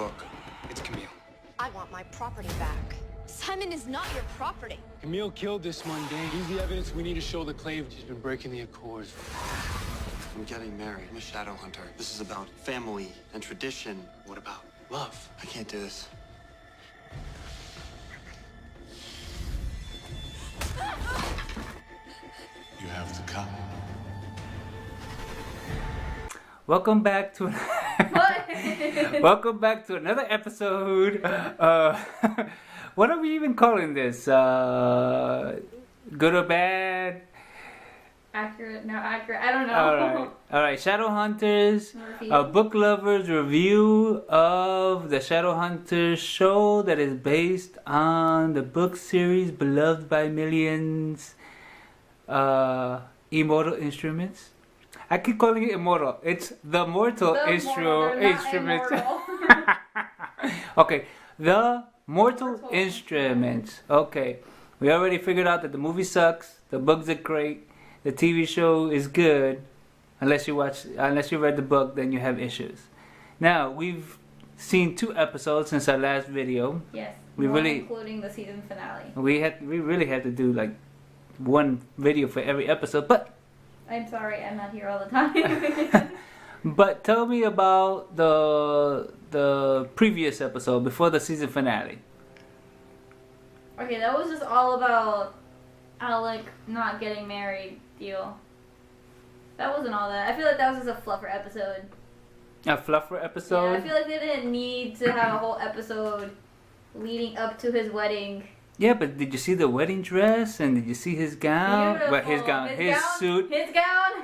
book? It's Camille. I want my property back. Simon is not your property. Camille killed this mundane. He's the evidence we need to show the clave she's been breaking the Accords. I'm getting married. I'm a shadow hunter. This is about family and tradition. What about love? I can't do this. You have to come. Welcome back to welcome back to another episode. What are we even calling this? Good or bad? Accurate, no accurate. I don't know. All right. Shadowhunters, Review. book lovers review of the Shadowhunters show that is based on the book series beloved by millions. Immortal Instruments. I keep calling it Immortal. It's the Mortal Instruments. Okay, the Mortal Instruments. Okay, we already figured out that the movie sucks. The books are great. The TV show is good. Unless you read the book, then you have issues. Now we've seen 2 episodes since our last video. Yes, including the season finale. We really had to do like one video for every episode, but I'm sorry, I'm not here all the time. but tell me about the previous episode before the season finale. Okay, that was just all about Alec not getting married deal. That wasn't all that. I feel like that was just a fluffer episode. A fluffer episode? Yeah, I feel like they didn't need to have a whole episode leading up to his wedding. Yeah, but did you see the wedding dress and did you see his gown? Beautiful. Well, his gown, his suit,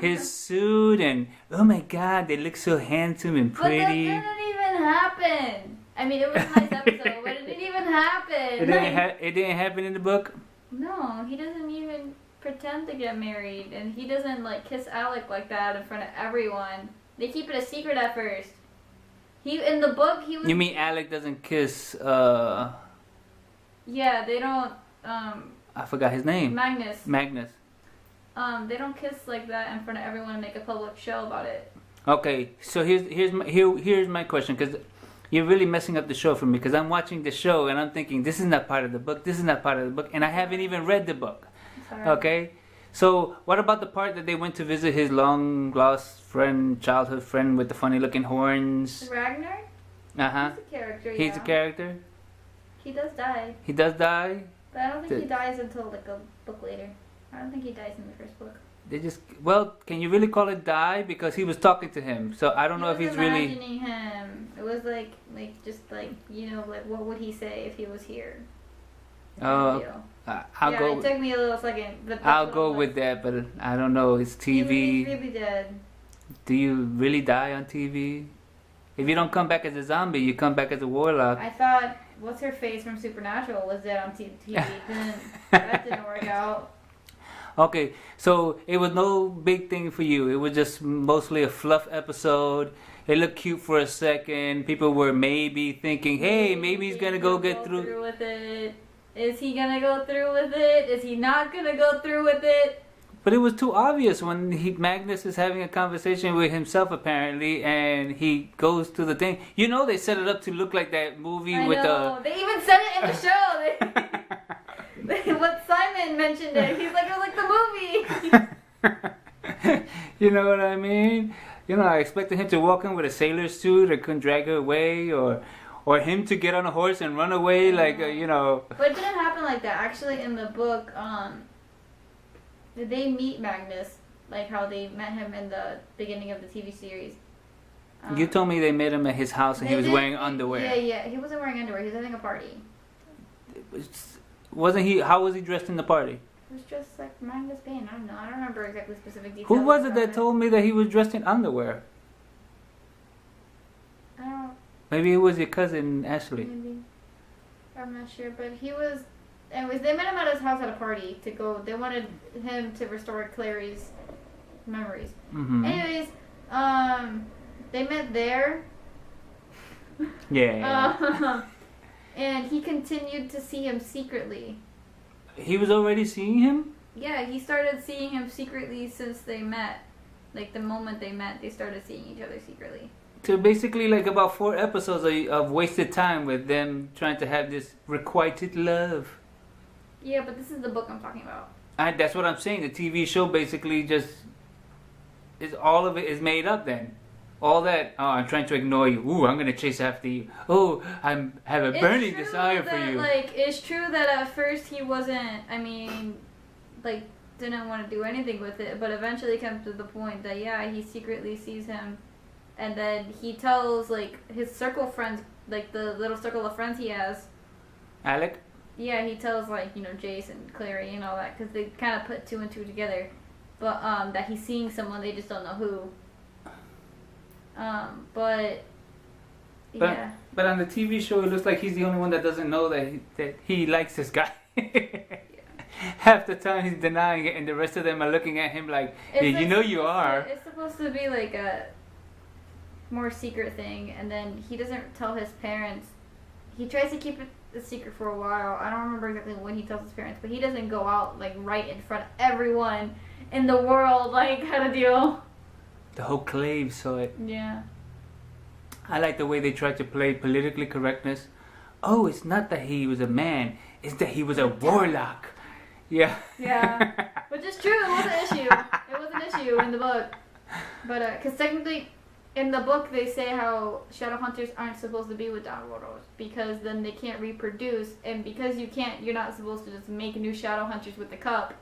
his suit, and oh my God, they look so handsome and pretty. But that didn't even happen. I mean, it was a nice episode, but it didn't even happen. It didn't happen in the book. No, he doesn't even pretend to get married, and he doesn't like kiss Alec like that in front of everyone. They keep it a secret at first. In the book he was. You mean Alec doesn't kiss? Yeah, they don't. I forgot his name. Magnus. They don't kiss like that in front of everyone and make a public show about it. Okay, so here's my question, because you're really messing up the show for me, because I'm watching the show and I'm thinking this is not part of the book. This is not part of the book, and I haven't even read the book. Sorry. Okay, so what about the part that they went to visit his long lost friend, childhood friend with the funny looking horns? Ragnar? Uh-huh. He's a character. He's yeah. a character. He does die, He does die. but I don't think he dies until like a book later. I don't think he dies in the first book. Can you really call it die? Because he was talking to him, so I don't know if he's really. Imagining him. It was like what would he say if he was here? Oh, Deal. I'll yeah, go. It took me a little second. But I'll go with that, but I don't know. It's TV. He's really dead. Do you really die on TV? If you don't come back as a zombie, you come back as a warlock. I thought, what's her face from Supernatural was dead on TV. That didn't work out. Okay, so it was no big thing for you. It was just mostly a fluff episode. It looked cute for a second. People were maybe thinking, hey, maybe he's gonna go get through with it. Is he gonna go through with it? Is he not gonna go through with it? But it was too obvious when Magnus is having a conversation with himself apparently, and he goes to the thing. You know, they set it up to look like that movie I with know. They even said it in the show. What Simon mentioned it. He's like, it was like the movie. You know what I mean? You know, I expected him to walk in with a sailor suit, or couldn't drag her away, or him to get on a horse and run away, like you know. But it didn't happen like that. Actually, in the book, did they meet Magnus like how they met him in the beginning of the TV series? You told me they met him at his house and he was wearing underwear. Yeah, he wasn't wearing underwear. He was having a party. Wasn't he? How was he dressed in the party? It was just like Magnus Payne. I don't know. I don't remember exactly specific details. Who was it about that told me that he was dressed in underwear? I don't. Maybe it was your cousin Ashley. Maybe. I'm not sure, but he was. Anyways, they met him at his house at a party to go. They wanted him to restore Clary's memories. Mm-hmm. Anyways, they met there. Yeah. And he continued to see him secretly. He was already seeing him? Yeah, he started seeing him secretly since they met. Like the moment they met, they started seeing each other secretly. to basically like about 4 episodes of wasted time with them trying to have this requited love. Yeah, but this is the book I'm talking about. And that's what I'm saying. The TV show basically just is all of it is made up. Then all that. Oh, I'm trying to ignore you. Ooh, I'm gonna chase after you. Oh, have a burning It's true desire for that, you. Like, it's true that at first he wasn't. I mean, like, didn't want to do anything with it, but eventually comes to the point that yeah, he secretly sees him, and then he tells like his circle friends, like the little circle of friends he has. Alec. Yeah, he tells like Jace and Clary and all that because they kind of put 2 and 2 together, but that he's seeing someone, they just don't know who. But yeah. But on the TV show, it looks like he's the only one that doesn't know that he likes this guy. Half the time he's denying it, and the rest of them are looking at him like, yeah, you know you are. It's supposed to be like a more secret thing, and then he doesn't tell his parents. He tries to keep it a secret for a while. I don't remember exactly when he tells his parents, but he doesn't go out like right in front of everyone in the world like how to deal. The whole Clave saw it. Yeah. I like the way they tried to play politically correctness. Oh, it's not that he was a man, it's that he was a warlock. Yeah. Yeah. Which is true, it was an issue. It was an issue in the book. But, because technically, in the book, they say how Shadowhunters aren't supposed to be with Downworlders because then they can't reproduce, and because you're not supposed to just make new Shadowhunters with the cup.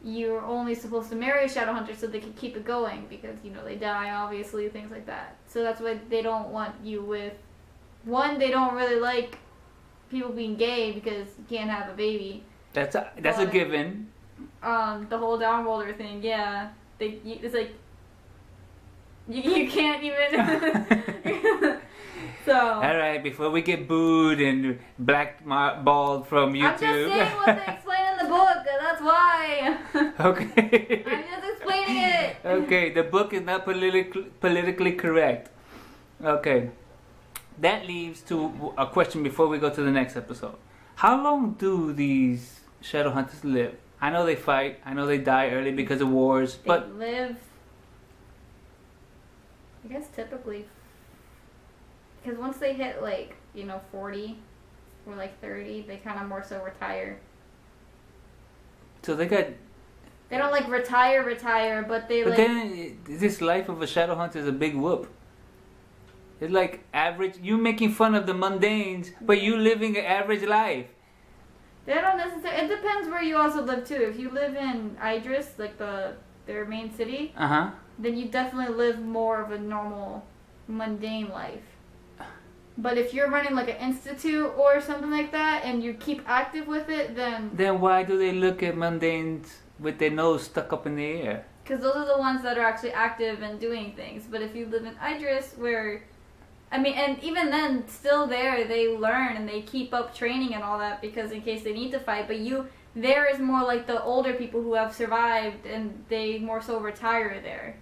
You're only supposed to marry a Shadowhunter so they can keep it going because, they die, obviously, things like that. So that's why they don't want you with... One, they don't really like people being gay because you can't have a baby. That's a given. The whole Downworlder thing, yeah. It's like... You can't even... So... Alright, before we get booed and blackballed from YouTube... I'm just saying what they explain in the book, that's why! Okay. I'm just explaining it! Okay, the book is not politically correct. Okay. That leads to a question before we go to the next episode. How long do these Shadowhunters live? I know they fight, I know they die early because of wars, but... They live... I guess typically... Because once they hit 40 or 30, they kind of more so retire. So they got... They don't retire, but they But then this life of a Shadowhunter is a big whoop. It's like average. You making fun of the mundanes, but you living an average life. They don't necessarily. It depends where you also live too. If you live in Idris, like their main city, then you definitely live more of a normal, mundane life. But if you're running like an institute or something like that, and you keep active with it, then why do they look at mundanes with their nose stuck up in the air? Because those are the ones that are actually active and doing things. But if you live in Idris, where and even then, still there, they learn and they keep up training and all that because in case they need to fight. But there is more like the older people who have survived and they more so retire there.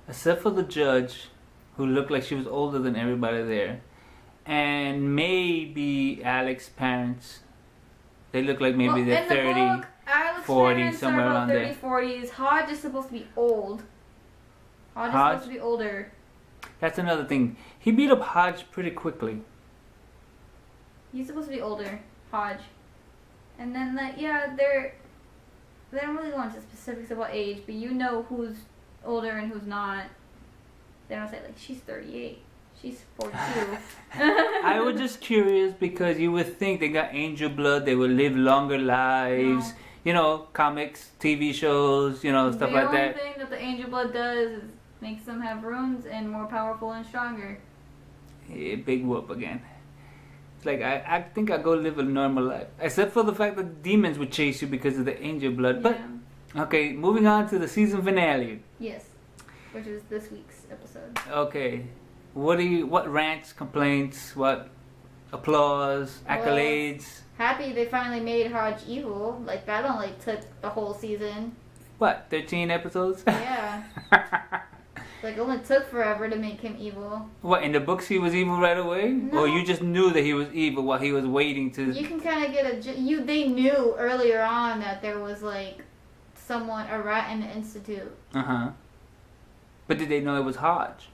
Except for the judge, who looked like she was older than everybody there. And maybe Alex's parents. They look like maybe they're 30, the book, Alex's 40, parents somewhere are around about there. 30s, 40s. Hodge is supposed to be old. Hodge is supposed to be older. That's another thing. He beat up Hodge pretty quickly. He's supposed to be older, Hodge. And then, they don't really go into specifics about age, but you know who's older and who's not. They don't say, she's 38, she's 42. I was just curious because you would think they got angel blood, they would live longer lives. No. Comics, TV shows, stuff like that. The only thing that the angel blood does is makes them have runes and more powerful and stronger. Yeah, big whoop again. It's like, I think I'd go live a normal life. Except for the fact that demons would chase you because of the angel blood. But, okay, moving on to the season finale. Yes, which is this week's episode. Okay, what rants, complaints, what applause, accolades? Happy they finally made Hodge evil. That only took the whole season. What, 13 episodes? Yeah. It only took forever to make him evil. What, in the books he was evil right away? No. Or you just knew that he was evil while he was waiting to... You can kind of get they knew earlier on that there was, a rat in the institute. But did they know it was Hodge?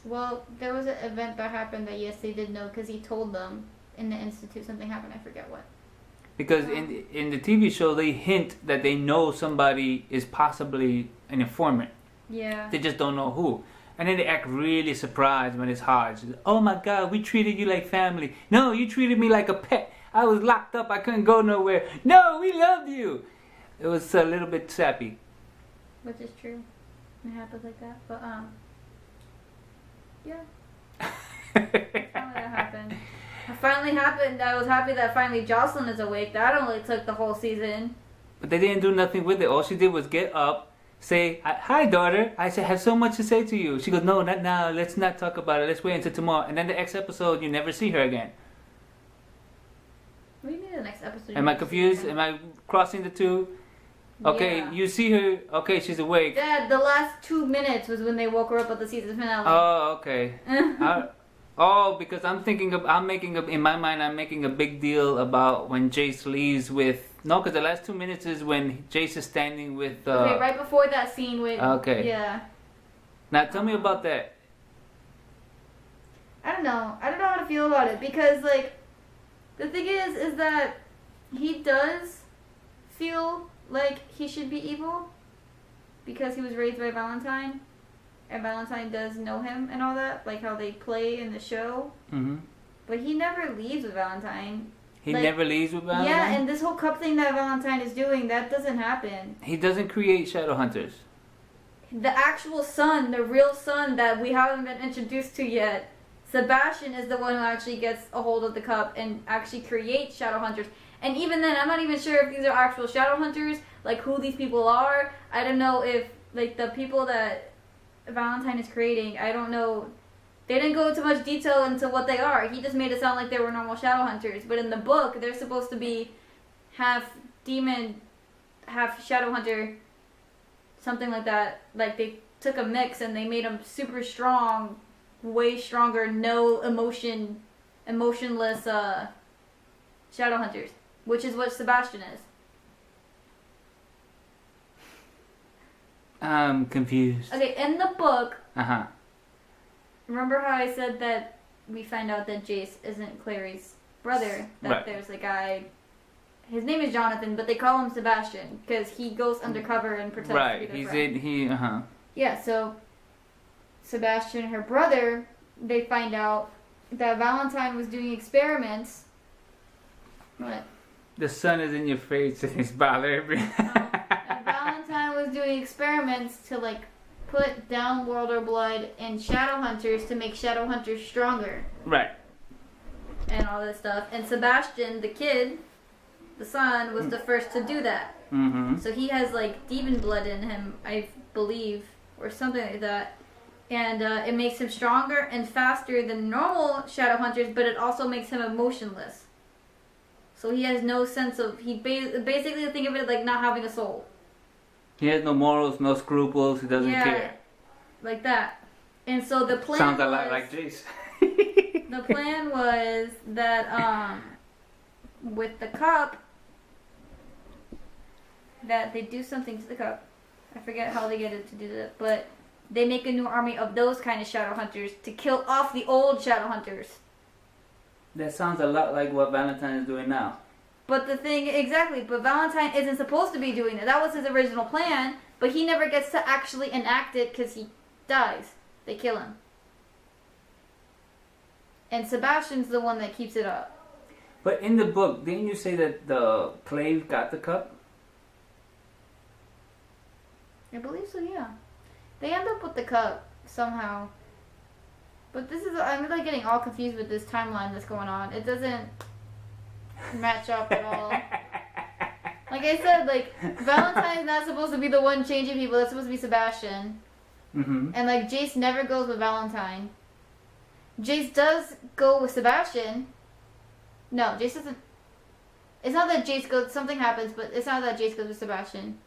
Well, there was an event that happened that yes, they did know because he told them in the institute something happened. I forget what. Because in the TV show, they hint that they know somebody is possibly an informant. Yeah. They just don't know who. And then they act really surprised when it's hard. She's like, oh my God, we treated you like family. No, you treated me like a pet. I was locked up. I couldn't go nowhere. No, we loved you. It was a little bit sappy. Which is true. It happens like that. But, yeah. Finally that happened. It finally happened. I was happy that finally Jocelyn is awake. That only took the whole season. But they didn't do nothing with it. All she did was get up, say, hi, daughter. I have so much to say to you. She goes, no, not now. Let's not talk about it. Let's wait until tomorrow. And then the next episode, you never see her again. What do you mean the next episode? Am I confused? Am I crossing the two? Okay, Yeah. you see her. Okay, she's awake. Dad, the last 2 minutes was when they woke her up at the season finale. Oh, okay. Because I'm making a big deal about when Jace leaves with. No, because the last 2 minutes is when Jace is standing with. Okay, right before that scene with. Okay. Yeah. Now tell me about that. I don't know how to feel about it because, like, the thing is that he does feel like he should be evil because he was raised by Valentine, and Valentine does know him and all that, like how they play in the show. Mm-hmm. But he never leaves with Valentine. He Like, never leaves with Valentine? Yeah, and this whole cup thing that Valentine is doing, that doesn't happen. He doesn't create Shadowhunters. The actual son, the real son that we haven't been introduced to yet, Sebastian is the one who actually gets a hold of the cup and actually creates Shadowhunters. And even then, I'm not even sure if these are actual Shadowhunters, like who these people are. I don't know if, like, the people that Valentine is creating, I don't know. They didn't go into much detail into what they are. He just made it sound like they were normal Shadowhunters. But in the book, they're supposed to be half demon, half Shadowhunter, something like that. Like, they took a mix and they made them super strong, way stronger, no emotionless Shadowhunters, which is what Sebastian is. I'm confused. Okay, in the book, Uh-huh. remember how I said that we find out that Jace isn't Clary's brother? That Right. there's a guy, his name is Jonathan, but they call him Sebastian because he goes undercover and pretends to be their friend. Yeah, so Sebastian, her brother, they find out that Valentine was doing experiments. What? The sun is in your face and it's bothering me. And Valentine was doing experiments to, like, put Downworlder blood in Shadowhunters to make Shadowhunters stronger. Right. And all this stuff. And Sebastian, the kid, the son, was the first to do that. Mm-hmm. So he has, like, demon blood in him, I believe, or something like that. And it makes him stronger and faster than normal Shadowhunters, but it also makes him emotionless. So he has no sense of... basically, think of it like not having a soul. He has no morals, no scruples. He doesn't care. Like that. And so the plan Sounds a was, lot like Jace. the plan was that with the cup, that they do something to the cup. I forget how they get it to do that, but they make a new army of those kind of Shadowhunters to kill off the old Shadowhunters. That sounds a lot like what Valentine is doing now. But the thing, exactly, but Valentine isn't supposed to be doing that. That was his original plan, but he never gets to actually enact it because he dies. They kill him. And Sebastian's the one that keeps it up. But in the book, didn't you say that the Clave got the cup? I believe so, yeah. They end up with the cup somehow. But this is, I'm like getting all confused with this timeline that's going on. It doesn't match up at all. Like I said, like, Valentine's not supposed to be the one changing people. That's supposed to be Sebastian. Mm-hmm. And, like, Jace never goes with Valentine. Jace does go with Sebastian. No, Jace doesn't. It's not that Jace goes, something happens, but it's not that Jace goes with Sebastian.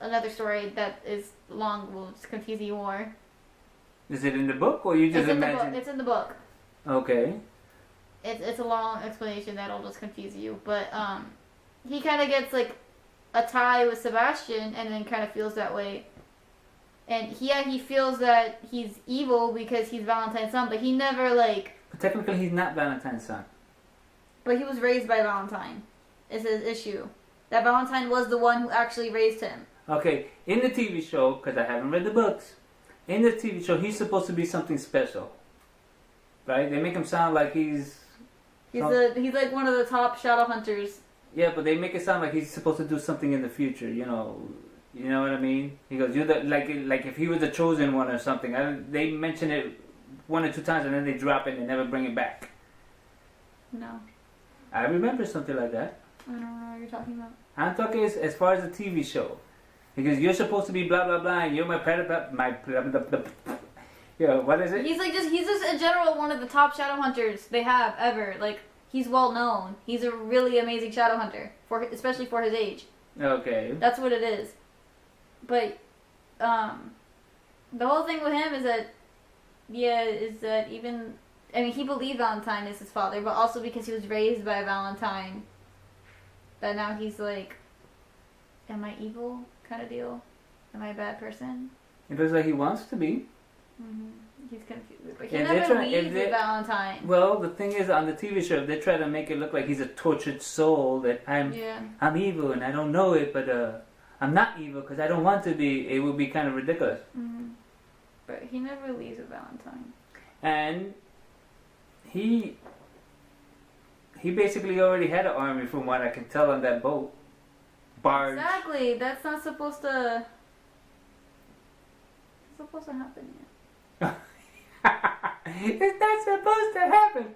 Another story that is long will just confuse you more. Is it in the book or you just It's in imagine? the book. It's in the book. Okay. It's a long explanation that'll just confuse you. But he kind of gets, like, a tie with Sebastian and then kind of feels that way And he feels that he's evil because he's Valentine's son, but he never like. But technically, he's not Valentine's son. But he was raised by Valentine. Is his issue that Valentine was the one who actually raised him? Okay, in the TV show, because I haven't read the books, in the TV show, he's supposed to be something special, right? They make him sound like he's He's like one of the top shadow hunters. yeah, but they make it sound like he's supposed to do something in the future. You know what I mean? He goes, "You're the like if he was the chosen one or something." They mention it 1 or 2 times and then they drop it and never bring it back. No, I remember something like that. I don't know what you're talking about. I'm talking as far as the TV show, because you're supposed to be blah blah blah, and you're my predator, yeah. What is it? He's just in general one of the top shadow hunters they have ever. Like he's well known. He's a really amazing shadow hunter especially for his age. Okay. That's what it is. But the whole thing with him is that even he believed Valentine is his father, but also because he was raised by Valentine, that now he's like, am I evil kind of deal? Am I a bad person? It looks like he wants to be. Mm-hmm. He's confused. But he If never they leaves with Valentine. Well, the thing is, on the TV show, if they try to make it look like he's a tortured soul, that I'm evil and I don't know it, but I'm not evil because I don't want to be, it would be kind of ridiculous. Mm-hmm. But he never leaves with Valentine. And he basically already had an army from what I can tell on that boat. Barge. Exactly. That's not supposed to happen yet. It's not supposed to happen.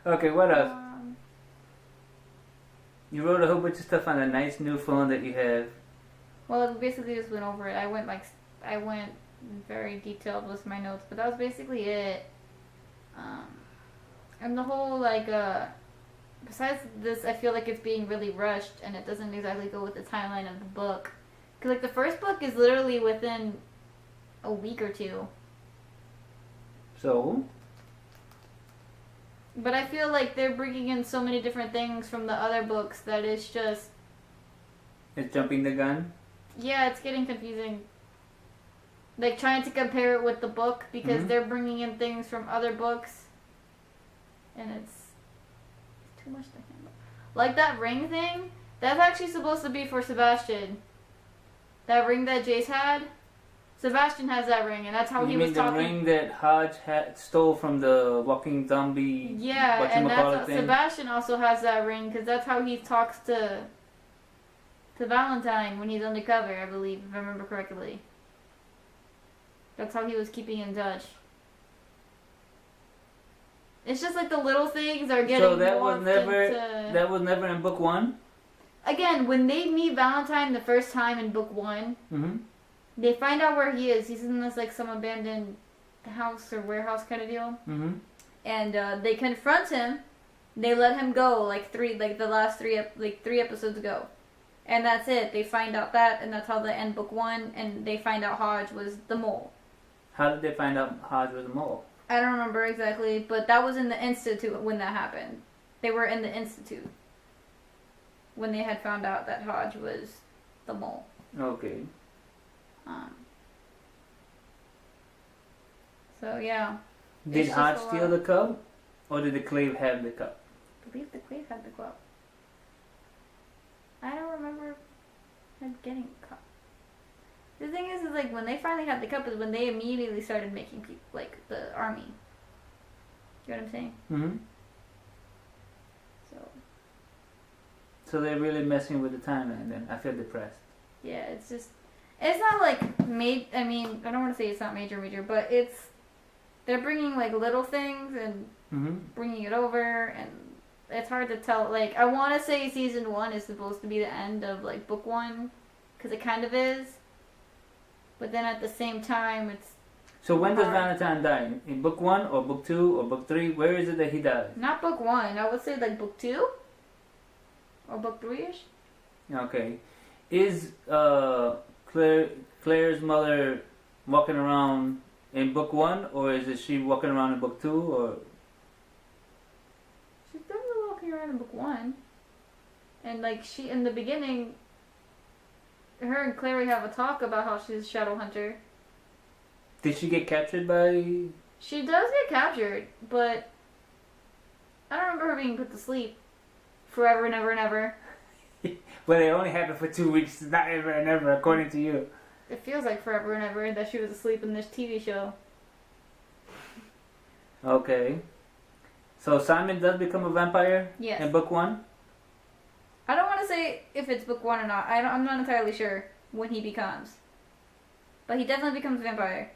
Okay, what else? You wrote a whole bunch of stuff on a nice new phone that you have. Well, I basically just went over it. I went very detailed with my notes, but that was basically it. And the whole besides this, I feel like it's being really rushed, and it doesn't exactly go with the timeline of the book. Cause the first book is literally within a week or 2. So? But I feel like they're bringing in so many different things from the other books that it's just... It's jumping the gun? Yeah, it's getting confusing. Like, trying to compare it with the book, because they're bringing in things from other books. And it's too much to handle. Like that ring thing, that's actually supposed to be for Sebastian. That ring that Jace had, Sebastian has that ring, and that's how he was talking. You mean the ring that Hodge stole from the walking zombie? Yeah, and that's Sebastian also has that ring, because that's how he talks to Valentine when he's undercover, I believe, if I remember correctly. That's how he was keeping in touch. It's just like the little things are getting so that was never in book 1? Again, when they meet Valentine the first time in book 1, they find out where he is. He's in this some abandoned house or warehouse kind of deal. And they confront him. They let him go the last 3 episodes ago. And that's it. They find out that, and that's how they end book 1. And they find out Hodge was the mole. How did they find out Hodge was the mole? I don't remember exactly, but that was in the Institute when that happened. They were in the Institute when they had found out that Hodge was the mole. Okay. So yeah. Did Hodge steal the cup, or did the Clave have the cup? I believe the Clave had the cup. I don't remember him getting a cup. The thing is when they finally had the cup is when they immediately started making people the army. You know what I'm saying? So they're really messing with the timeline. Then I feel depressed. Yeah, it's not I don't want to say it's not major, but they're bringing little things and bringing it over, and it's hard to tell. I want to say season 1 is supposed to be the end of book 1, because it kind of is. But then at the same time, it's... So when does Valentine die? In book 1 or book 2 or book 3? Where is it that he dies? Not book 1. I would say book 2? Or book 3-ish? Okay. Is Claire's mother walking around in book 1, or is she walking around in book 2? Or she's definitely walking around in book 1. And she, in the beginning... Her and Clary have a talk about how she's a shadow hunter. Did she get captured by? She does get captured, but I don't remember her being put to sleep forever and ever and ever. Well, it only happened for 2 weeks, not ever and ever, according to you. It feels like forever and ever that she was asleep in this TV show. Okay. So Simon does become a vampire Yes. in book 1? I don't want to say if it's book 1 or not. I'm not entirely sure when he becomes. But he definitely becomes a vampire.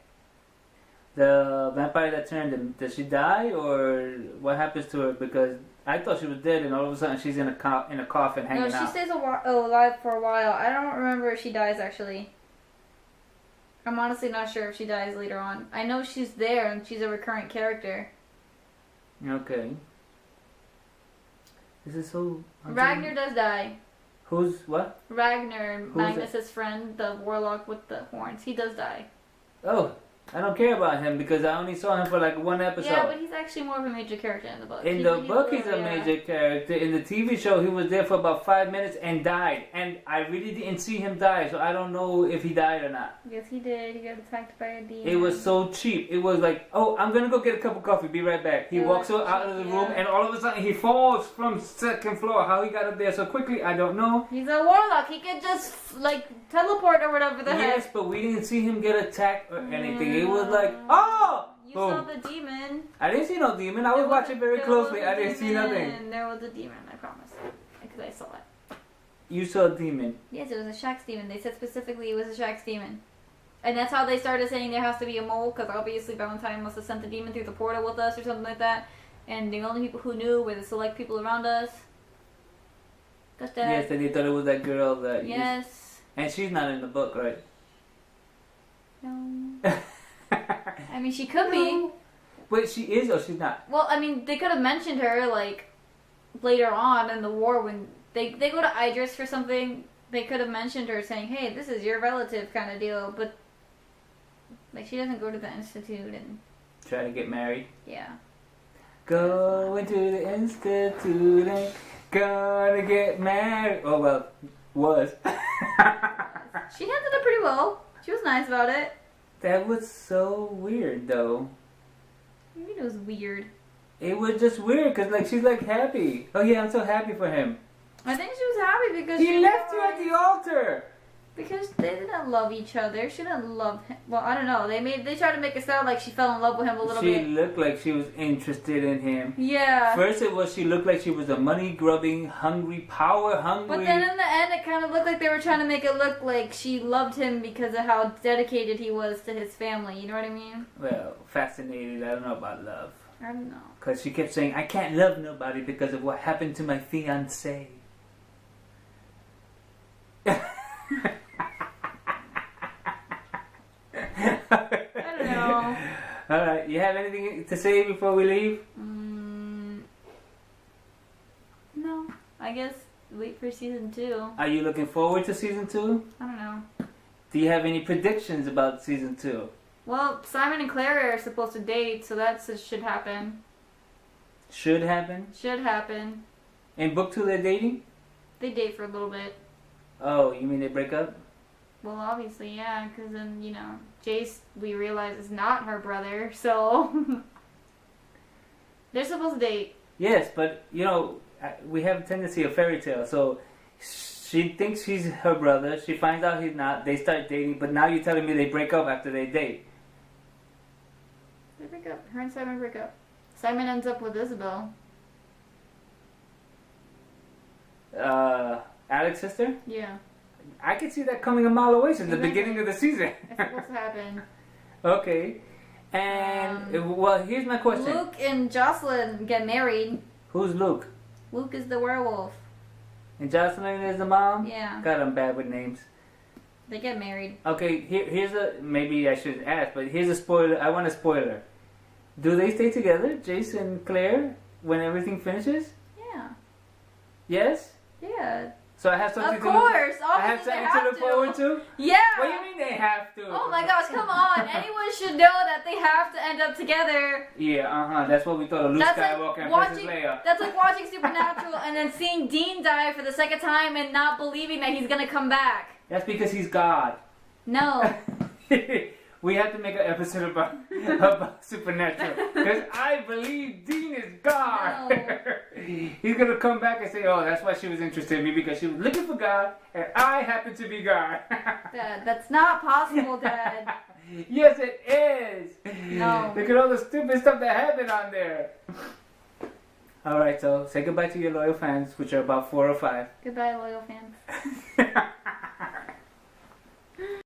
The vampire that turned him, does she die or what happens to her? Because I thought she was dead and all of a sudden she's in a coffin hanging No, she out. stays alive for a while. I don't remember if she dies actually. I'm honestly not sure if she dies later on. I know she's there and she's a recurrent character. Okay. This is so... Ragnar does die. Who's what? Ragnar, Who's Magnus's friend, the warlock with the horns, he does die. Oh, I don't care about him because I only saw him for like 1 episode. Yeah, but he's actually more of a major character in the book. In the book, he's a major character. In the TV show, he was there for about 5 minutes and died. And I really didn't see him die, so I don't know if he died or not. Yes, he did. He got attacked by a demon. It was so cheap. It was like, oh, I'm gonna go get a cup of coffee. Be right back. He It walks was out of the cheap, room, yeah. and all of a sudden he falls from 2nd floor. How he got up there so quickly, I don't know. He's a warlock. He could just like teleport or whatever the Yes, heck. but we didn't see him get attacked or anything. It was like, oh! You Boom. saw the demon. I didn't see no demon. I was watching very closely. I didn't see nothing. There was a demon, I promise. Because I saw it. You saw a demon. Yes, it was a Shax demon. They said specifically it was a Shax demon. And that's how they started saying there has to be a mole, because obviously Valentine must have sent the demon through the portal with us or something like that. And the only people who knew were the select people around us. Got that? Yes, and they thought it was that girl that. Yes. And she's not in the book, right? No. I mean, she could be. Wait, she is or she's not? Well, I mean, they could have mentioned her, like, later on in the war when they go to Idris for something. They could have mentioned her saying, hey, this is your relative kind of deal. But, like, she doesn't go to the Institute and, Try to get married. yeah. Going to the Institute and gonna get married. Oh, well, was. She handled it pretty well. She was nice about it. That was so weird, though. I mean, it was weird. It was just weird, because, like, she's, like, happy. Oh, yeah, I'm so happy for him. I think she was happy because He she left you at realized- the altar. Because they didn't love each other. She didn't love him. Well, I don't know. They tried to make it sound like she fell in love with him a little She bit. looked like she was interested in him. Yeah. First it was she looked like she was a money-grubbing, power hungry. But then in the end, it kind of looked like they were trying to make it look like she loved him because of how dedicated he was to his family. You know what I mean? Well, fascinated. I don't know about love. I don't know. Because she kept saying, I can't love nobody because of what happened to my fiancé. I don't know. Alright, you have anything to say before we leave? No. I guess wait for season 2. Are you looking forward to season 2? I don't know. Do you have any predictions about season 2? Well, Simon and Claire are supposed to date, so that should happen. Should happen? Should happen. In book 2 they're dating? They date for a little bit. Oh, you mean they break up? Well, obviously, yeah, because then, you know, Jace, we realize, is not her brother, so... They're supposed to date. Yes, but, you know, we have a tendency of fairy tale, so she thinks he's her brother, she finds out he's not, they start dating, but now you're telling me they break up after they date. They break up. Her and Simon break up. Simon ends up with Isabel. Alex's sister? Yeah. I could see that coming a mile away since the Exactly. beginning of the season. It's supposed to happen. Okay. And, well, here's my question. Luke and Jocelyn get married. Who's Luke? Luke is the werewolf. And Jocelyn is the mom? Yeah. God, I'm bad with names. They get married. Okay, here's a, maybe I should ask, but here's a spoiler. I want a spoiler. Do they stay together, Jace and Claire, when everything finishes? Yeah. Yes? Yeah. So I have something Of to look, course. I have Obviously, they something to have look forward to? Yeah. What do you mean they have to? Oh my gosh, come on. Anyone should know that they have to end up together. Yeah, that's what we thought of Luke That's Skywalker like and watching. Princess Leia. That's like watching Supernatural and then seeing Dean die for the second time and not believing that he's gonna come back. That's because he's God. No. we have to make an episode about Supernatural. Because I believe Dean is God. No. He's going to come back and say, oh, that's why she was interested in me, because she was looking for God, and I happen to be God. Dad, that's not possible, Dad. Yes, it is. No. Look at all the stupid stuff that happened on there. Alright, so say goodbye to your loyal fans, which are about 4 or 5. Goodbye, loyal fans.